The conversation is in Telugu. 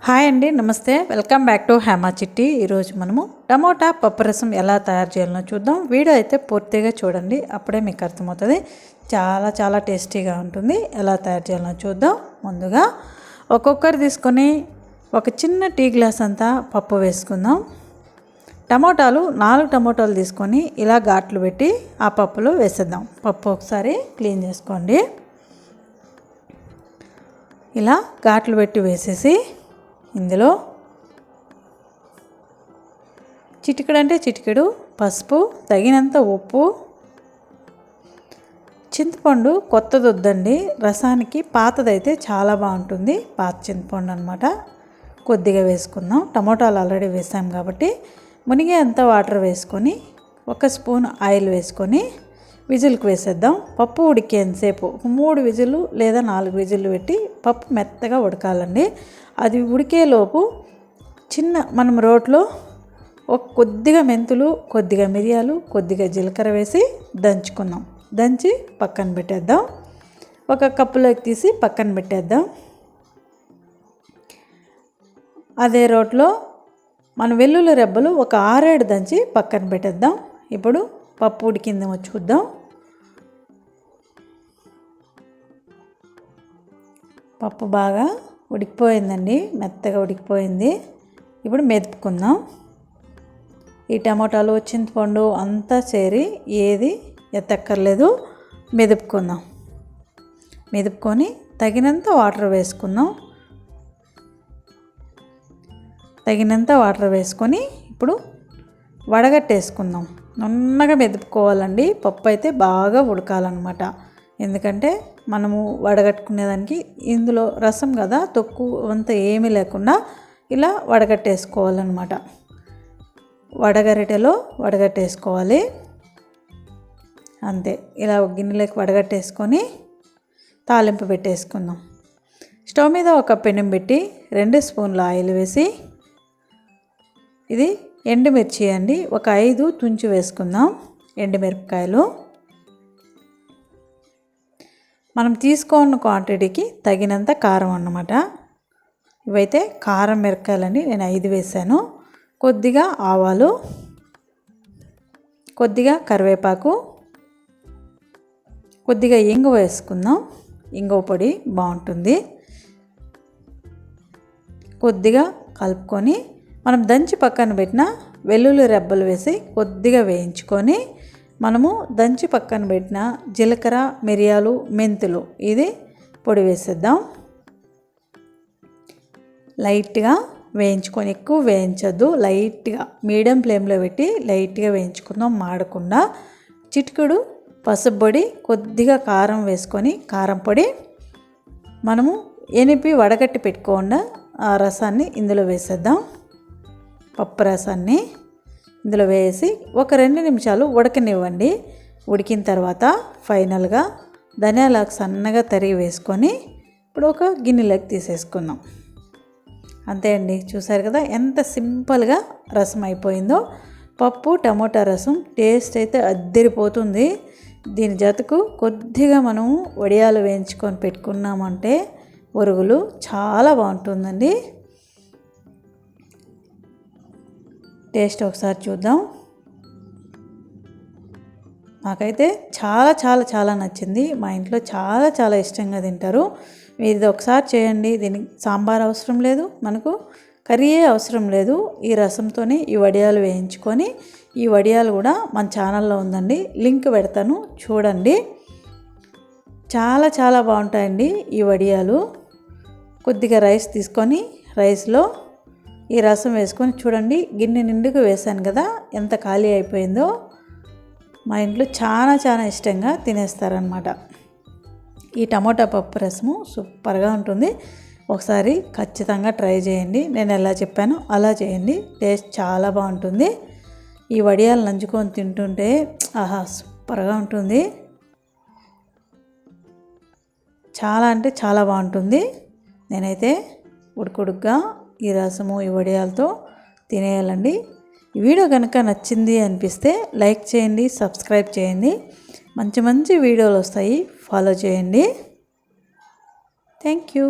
హాయ్ అండి, నమస్తే. వెల్కమ్ బ్యాక్ టు హేమా చిట్టి. ఈరోజు మనము టమోటా పప్పు రసం ఎలా తయారు చేయాలో చూద్దాం. వీడియో అయితే పూర్తిగా చూడండి, అప్పుడే మీకు అర్థమవుతుంది. చాలా చాలా టేస్టీగా ఉంటుంది. ఎలా తయారు చేయాలో చూద్దాం. ముందుగా ఒక కుక్కర్ తీసుకొని ఒక చిన్న టీ గ్లాస్ అంతా పప్పు వేసుకుందాం. టమోటాలు 4 టమోటాలు తీసుకొని ఇలా ఘాట్లు పెట్టి ఆ పప్పులో వేసేద్దాం. పప్పు ఒకసారి క్లీన్ చేసుకోండి. ఇలా ఘాట్లు పెట్టి వేసేసి ఇందులో చిటికెడు పసుపు, తగినంత ఉప్పు, చింతపండు కొత్తది వద్దండి, రసానికి పాతదైతే చాలా బాగుంటుంది. పాత చింతపండు అనమాట. కొద్దిగా వేసుకుందాం. టమోటాలు ఆల్రెడీ వేసాం కాబట్టి మునిగే అంత వాటర్ వేసుకొని 1 స్పూన్ ఆయిల్ వేసుకొని విజిల్కి వేసేద్దాం. పప్పు ఉడికేంతసేపు 3 విజిల్లు లేదా 4 విజిల్లు పెట్టి పప్పు మెత్తగా ఉడకాలండి. అది ఉడికేలోపు మనం రోట్లో కొద్దిగా మెంతులు, కొద్దిగా మిరియాలు, కొద్దిగా జీలకర్ర వేసి దంచుకుందాం. దంచి పక్కన పెట్టేద్దాం. ఒక కప్పులోకి తీసి పక్కన పెట్టేద్దాం. అదే రోట్లో మన వెల్లుల్లి రెబ్బలు ఒక 6-7 దంచి పక్కన పెట్టేద్దాం. ఇప్పుడు పప్పు ఉడికిందేమో చూద్దాం. పప్పు బాగా ఉడికిపోయిందండి, మెత్తగా ఉడికిపోయింది. ఇప్పుడు మెదుపుకుందాం. ఈ టమోటాలు, చింతపండు అంతా చేరి ఏది ఎత్తక్కర్లేదు. మెదుపుకుందాం. మెదుపుకొని తగినంత వాటర్ వేసుకుందాం. తగినంత వాటర్ వేసుకొని ఇప్పుడు వడగట్టేసుకుందాం. నున్నగా మెదుపుకోవాలండి. పప్పు అయితే బాగా ఉడకాలన్నమాట. ఎందుకంటే మనము వడగట్టుకునేదానికి ఇందులో రసం కదా, తొక్కు అంత ఏమీ లేకుండా ఇలా వడగట్టేసుకోవాలన్నమాట. వడగరిటెలో వడగట్టేసుకోవాలి. అంతే. ఇలా ఒక గిన్నెలోకి వడగట్టేసుకొని తాలింపు పెట్టేసుకుందాం. స్టవ్ మీద ఒక పెనం పెట్టి 2 స్పూన్ల ఆయిల్ వేసి, ఇది ఎండుమిర్చి అండి, ఒక 5 తుంచి వేసుకుందాం. ఎండుమిరపకాయలు మనం తీసుకున్న క్వాంటిటీకి తగినంత కారం అన్నమాట. ఇవైతే కారం మిరపకాయలండి, నేను 5 వేసాను. కొద్దిగా ఆవాలు, కొద్దిగా కరివేపాకు, కొద్దిగా ఇంగువ వేసుకుందాం. ఇంగువ పొడి బాగుంటుంది. కొద్దిగా కలుపుకొని మనం దంచి పక్కన పెట్టిన వెల్లుల్లి రెబ్బలు వేసి కొద్దిగా వేయించుకొని, మనము దంచి పక్కన పెట్టిన జీలకర్ర, మిరియాలు, మెంతులు ఇది పొడి వేసేద్దాం. లైట్గా వేయించుకొని, ఎక్కువ వేయించద్దు, లైట్గా మీడియం ఫ్లేమ్లో పెట్టి లైట్గా వేయించుకుందాం, మాడకుండా. చిటికెడు పసుపు పొడి, కొద్దిగా కారం వేసుకొని, కారం పొడి మనము ఎనిపి వడగట్టి పెట్టుకోకుండా ఆ రసాన్ని ఇందులో వేసేద్దాం. పప్పు రసాన్ని ఇందులో వేసి ఒక 2 నిమిషాలు ఉడకనివ్వండి. ఉడికిన తర్వాత ఫైనల్గా ధనియాలకు సన్నగా తరిగి వేసుకొని ఇప్పుడు ఒక గిన్నెలోకి తీసేసుకుందాం. అంతే అండి. చూసారు కదా ఎంత సింపుల్గా రసం అయిపోయిందో. పప్పు టమోటా రసం టేస్ట్ అయితే అద్దరిపోతుంది. దీని జతకు కొద్దిగా మనము వడియాలు వేయించుకొని పెట్టుకున్నామంటే ఒరుగులు చాలా బాగుంటుందండి. టేస్ట్ ఒకసారి చూద్దాం. నాకైతే చాలా చాలా చాలా నచ్చింది. మా ఇంట్లో చాలా చాలా ఇష్టంగా తింటారు. ఇది ఒకసారి చేయండి. దీనికి సాంబార్ అవసరం లేదు, మనకు కర్రీయే అవసరం లేదు. ఈ రసంతోనే ఈ వడియాలు వేయించుకొని, ఈ వడియాలు కూడా మన ఛానల్లో ఉందండి, లింక్ పెడతాను, చూడండి. చాలా చాలా బాగుంటాయండి ఈ వడియాలు. కొద్దిగా రైస్ తీసుకొని రైస్లో ఈ రసం వేసుకొని చూడండి. గిన్నె నిండుగా వేసాను కదా, ఎంత ఖాళీ అయిపోయిందో. మా ఇంట్లో చాలా చాలా ఇష్టంగా తినేస్తారనమాట. ఈ టమోటా పప్పు రసము సూపర్గా ఉంటుంది. ఒకసారి ఖచ్చితంగా ట్రై చేయండి. నేను ఎలా చెప్పానో అలా చేయండి. టేస్ట్ చాలా బాగుంటుంది. ఈ వడియాలు నంచుకొని తింటుంటే ఆహా సూపర్గా ఉంటుంది. చాలా అంటే చాలా బాగుంటుంది. నేనైతే ఉడుకుడుగ్గా ఈ రసము ఈ వడియాలతో తినేయాలండి. ఈ వీడియో కనుక నచ్చింది అనిపిస్తే లైక్ చేయండి, సబ్స్క్రైబ్ చేయండి. మంచి మంచి వీడియోలు వస్తాయి, ఫాలో చేయండి. Thank you.